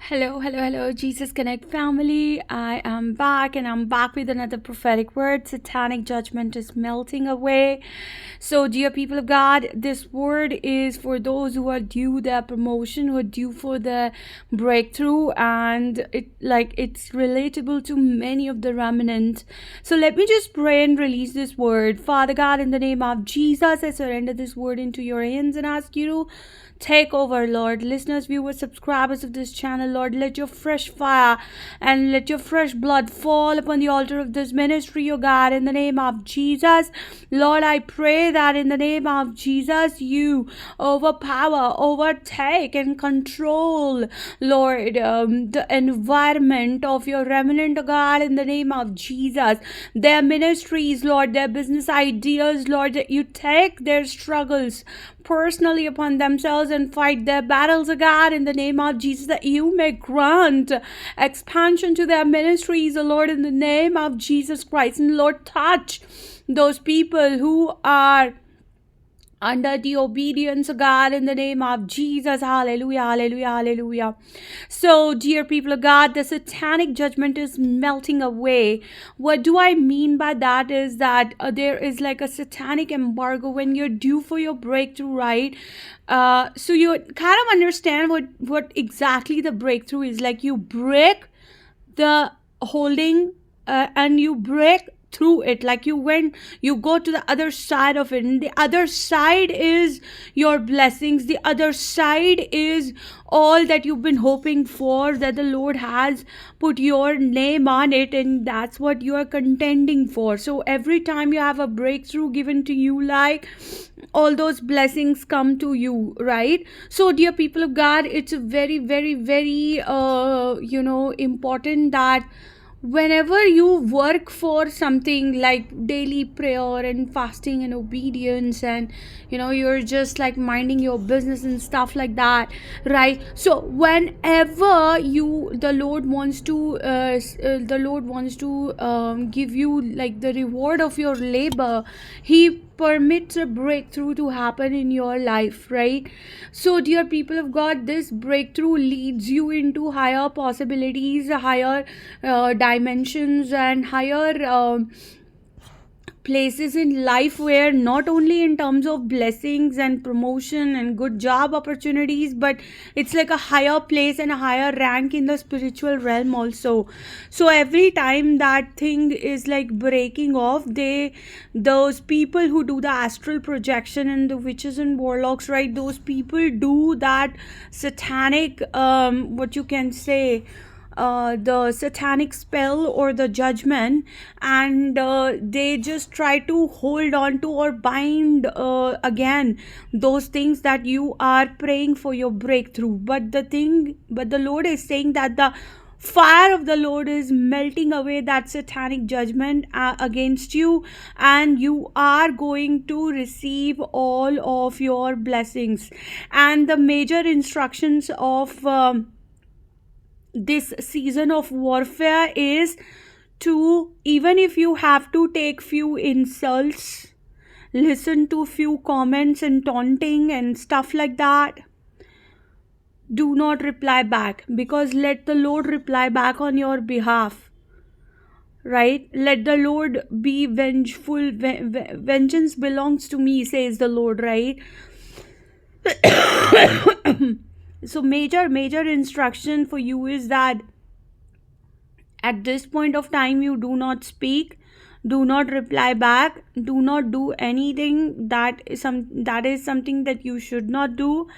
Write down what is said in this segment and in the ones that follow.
Hello, hello, hello, Jesus Connect family. I am back and I'm back with another prophetic word. Satanic judgment is melting away. So, dear people of God, this word is for those who are due their promotion, who are due for the breakthrough, and it's relatable to many of the remnant. So, let me just pray and release this word. Father God, in the name of Jesus, I surrender this word into your hands and ask you to take over, Lord. Listeners, viewers, subscribers of this channel, Lord, let your fresh fire and let your fresh blood fall upon the altar of this ministry, oh God, in the name of Jesus. Lord, I pray that in the name of Jesus, you overpower, overtake, and control, Lord, the environment of your remnant, oh God, in the name of Jesus. Their ministries, Lord, their business ideas, Lord, that you take their struggles personally upon themselves and fight their battles, O God, in the name of Jesus, that you may grant expansion to their ministries, O Lord, in the name of Jesus Christ. And Lord, touch those people who are under the obedience of God in the name of Jesus. Hallelujah, hallelujah, hallelujah. So, dear people of God, the satanic judgment is melting away. What do I mean by that is that there is like a satanic embargo when you're due for your breakthrough, right? So you kind of understand what exactly the breakthrough is. Like you break the holding and you break through it, like you go to the other side of it, and the other side is your blessings. The other side is all that you've been hoping for, that the Lord has put your name on it, and that's what you are contending for. So every time you have a breakthrough given to you, like all those blessings come to you, right? So dear people of God, it's very, very, very important that whenever you work for something like daily prayer and fasting and obedience, and you're just like minding your business and stuff like that, right? So whenever the Lord wants to give you like the reward of your labor, he permits a breakthrough to happen in your life, right? So dear people of God, this breakthrough leads you into higher possibilities, higher dimensions, and higher places in life, where not only in terms of blessings and promotion and good job opportunities, but it's like a higher place and a higher rank in the spiritual realm also. So every time that thing is like breaking off, those people who do the astral projection and the witches and warlocks, right, those people do that satanic what you can say, the satanic spell or the judgment, and they just try to hold on to or bind again those things that you are praying for your breakthrough. But the Lord is saying that the fire of the Lord is melting away that satanic judgment against you, and you are going to receive all of your blessings. And the major instructions of this season of warfare is to, even if you have to take few insults, listen to few comments and taunting and stuff like that, do not reply back, because let the Lord reply back on your behalf, right? Let the Lord be vengeful. Vengeance belongs to me, says the Lord, right? So major instruction for you is that at this point of time, you do not speak, do not reply back, do not do anything that is something that you should not do,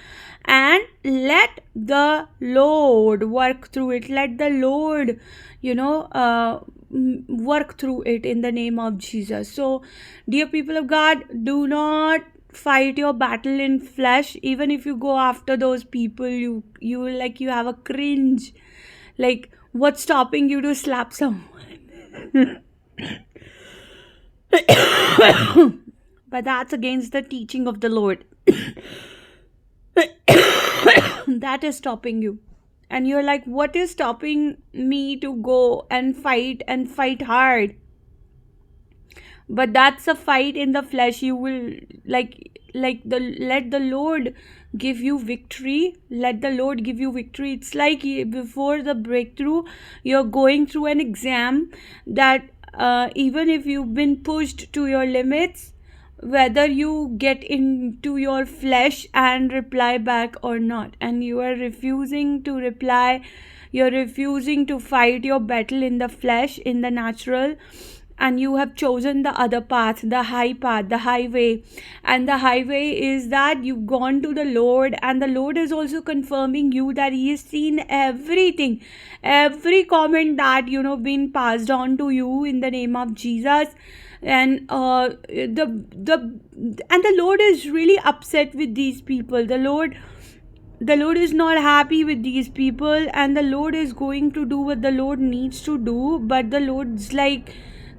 and let the Lord work through it. Let the Lord work through it in the name of Jesus. So dear people of God, do not fight your battle in flesh. Even if you go after those people, you have a cringe, like, what's stopping you to slap someone? But that's against the teaching of the Lord. That is stopping you. And you're like, what is stopping me to go and fight hard? But that's a fight in the flesh. You will let the Lord give you victory. Let the Lord give you victory. It's like before the breakthrough, you're going through an exam that even if you've been pushed to your limits, whether you get into your flesh and reply back or not, and you are refusing to reply, you're refusing to fight your battle in the flesh, in the natural, and you have chosen the other path, the high path, the highway. And the highway is that you've gone to the Lord, and the Lord is also confirming you that He has seen everything, every comment that been passed on to you in the name of Jesus. And the Lord is really upset with these people. The Lord is not happy with these people, and the Lord is going to do what the Lord needs to do, but the Lord's like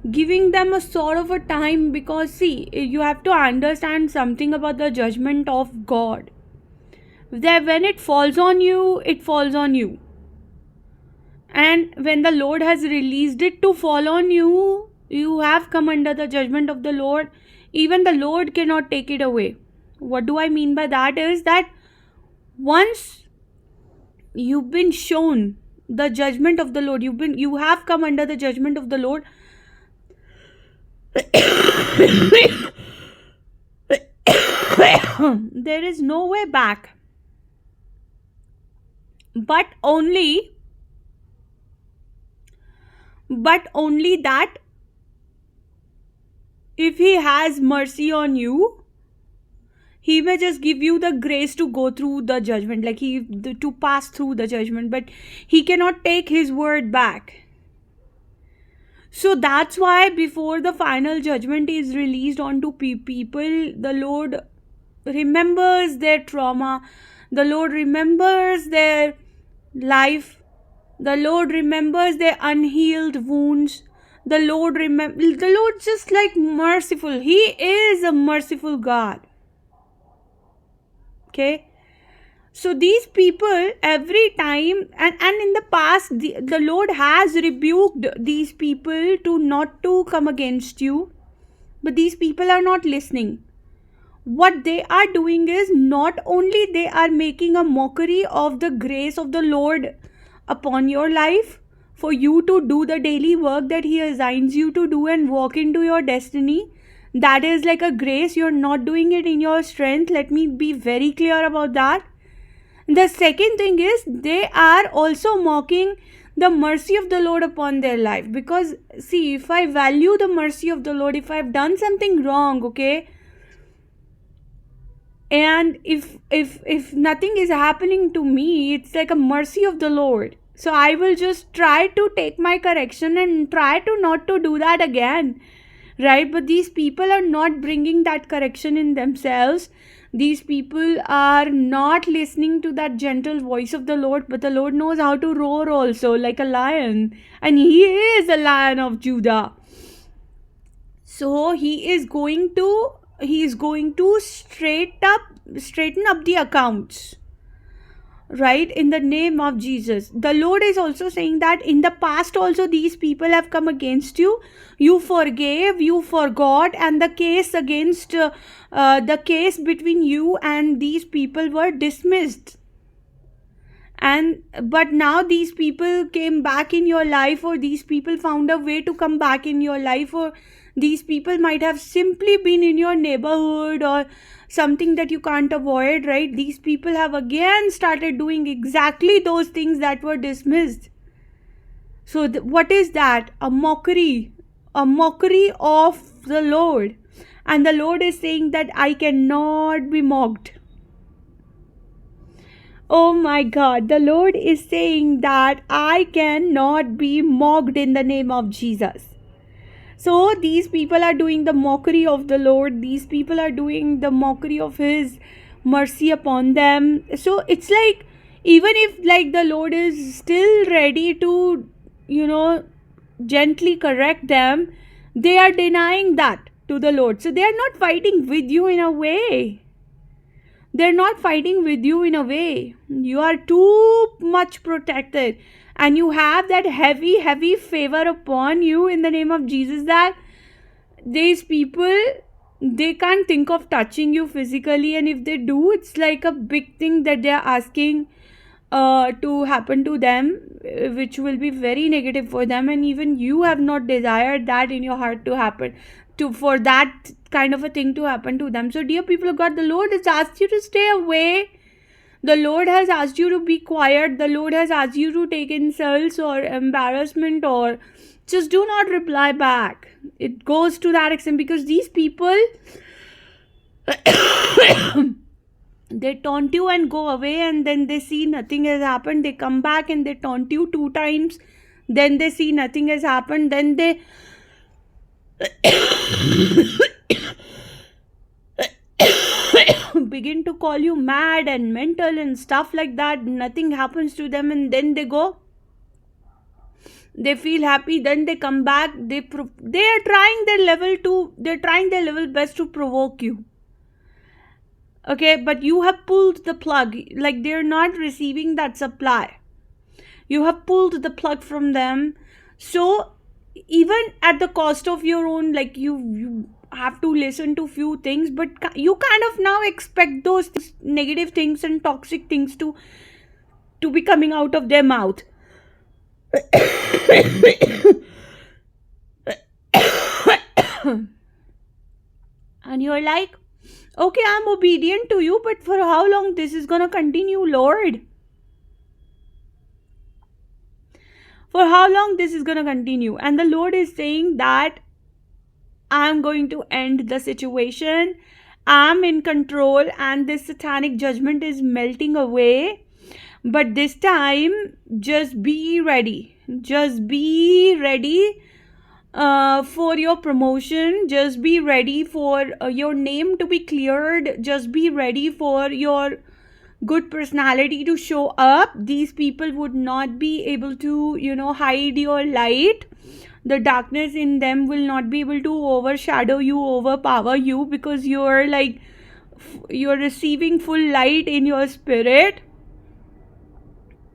giving them a sort of a time, because see, you have to understand something about the judgment of God. That when it falls on you, it falls on you. And when the Lord has released it to fall on you, you have come under the judgment of the Lord. Even the Lord cannot take it away. What do I mean by that is that once you've been shown the judgment of the Lord, you have come under the judgment of the Lord. There is no way back, but only that if He has mercy on you, He may just give you the grace to go through the judgment, like to pass through the judgment, but He cannot take His word back. So that's why before the final judgment is released onto people, the Lord remembers their trauma, the Lord remembers their life, the Lord remembers their unhealed wounds. The Lord just like merciful. He is a merciful God. Okay. So these people every time, and in the past, the Lord has rebuked these people to not to come against you, but these people are not listening. What they are doing is, not only they are making a mockery of the grace of the Lord upon your life for you to do the daily work that He assigns you to do and walk into your destiny. That is like a grace. You're not doing it in your strength. Let me be very clear about that. The second thing is, they are also mocking the mercy of the Lord upon their life. Because see, if I value the mercy of the Lord, if I've done something wrong, okay, and if nothing is happening to me, it's like a mercy of the Lord. So I will just try to take my correction and try to not to do that again, right? But these people are not bringing that correction in themselves. These people are not listening to that gentle voice of the Lord, but the Lord knows how to roar also like a lion, and He is a Lion of Judah. So He is going to straighten up the accounts, right, in the name of Jesus. The Lord is also saying that in the past also these people have come against you. You forgave, you forgot, and the case between you and these people were dismissed. But now these people came back in your life, or these people found a way to come back in your life, or these people might have simply been in your neighborhood or something that you can't avoid, right? These people have again started doing exactly those things that were dismissed. So what is that? A mockery of the Lord. And the Lord is saying that I cannot be mocked. Oh my God, the Lord is saying that I cannot be mocked in the name of Jesus. So these people are doing the mockery of the Lord. These people are doing the mockery of His mercy upon them. So it's like, even if like the Lord is still ready to, gently correct them, they are denying that to the Lord. So they are not fighting with you in a way. They're not fighting with you in a way. You are too much protected. And you have that heavy favor upon you in the name of Jesus, that these people they can't think of touching you physically, and if they do, it's like a big thing that they're asking to happen to them, which will be very negative for them, and even you have not desired that in your heart to happen, to for that kind of a thing to happen to them. So dear people of God, the Lord has asked you to stay away. The Lord has asked you to be quiet. The Lord has asked you to take insults or embarrassment, or just do not reply back. It goes to that extent, because these people they taunt you and go away, and then they see nothing has happened. They come back and they taunt you 2 times. Then they see nothing has happened. Then they begin to call you mad and mental and stuff like that. Nothing happens to them, and then they go. They feel happy. Then they come back. They are trying their level best to provoke you. Okay, but you have pulled the plug. Like, they're not receiving that supply. You have pulled the plug from them. So even at the cost of your own, like, you have to listen to few things, but you kind of now expect those negative things and toxic things to be coming out of their mouth. And you're like, okay, I'm obedient to you, but for how long this is gonna continue, Lord? For how long this is gonna continue? And the Lord is saying that I'm going to end the situation. I'm in control, and this satanic judgment is melting away. But this time, just be ready. Just be ready for your promotion. Just be ready for your name to be cleared. Just be ready for your good personality to show up. These people would not be able to, hide your light. The darkness in them will not be able to overshadow you, overpower you, because you're receiving full light in your spirit.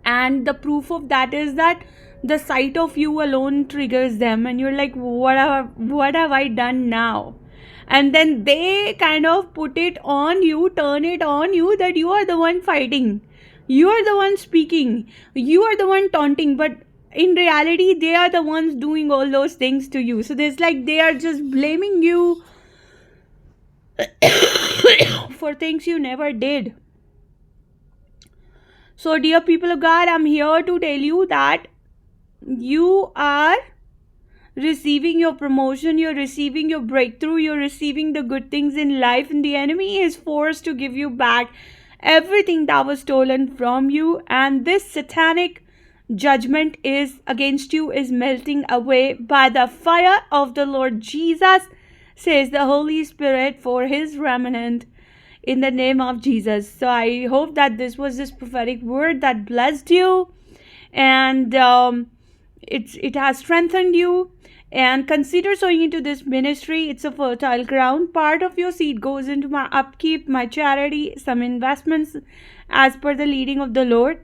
And the proof of that is that the sight of you alone triggers them, and you're like, what have I done now? And then they kind of put it on you, turn it on you, that you are the one fighting, you are the one speaking, you are the one taunting, but in reality they are the ones doing all those things to you. So there's like, they are just blaming you for things you never did. So dear people of God, I'm here to tell you that you are receiving your promotion, you're receiving your breakthrough, you're receiving the good things in life, and the enemy is forced to give you back everything that was stolen from you. And this satanic judgment is against you is melting away by the fire of the Lord Jesus, says the Holy Spirit, for his remnant, in the name of Jesus. So I hope that this was this prophetic word that blessed you, and it has strengthened you. And consider sowing into this ministry. It's a fertile ground. Part of your seed goes into my upkeep, my charity, some investments as per the leading of the Lord.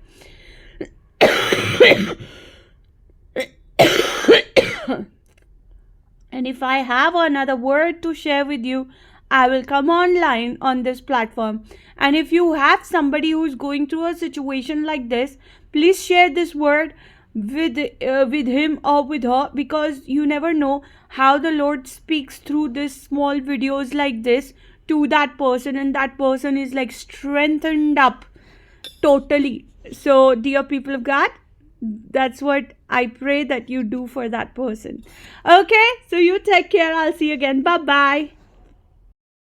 And if I have another word to share with you, I will come online on this platform. And if you have somebody who is going through a situation like this, please share this word with him or with her, because you never know how the Lord speaks through this small videos like this to that person, and that person is like strengthened up totally. So dear people of God, that's what I pray that you do for that person. Okay, so you take care. I'll see you again. Bye bye.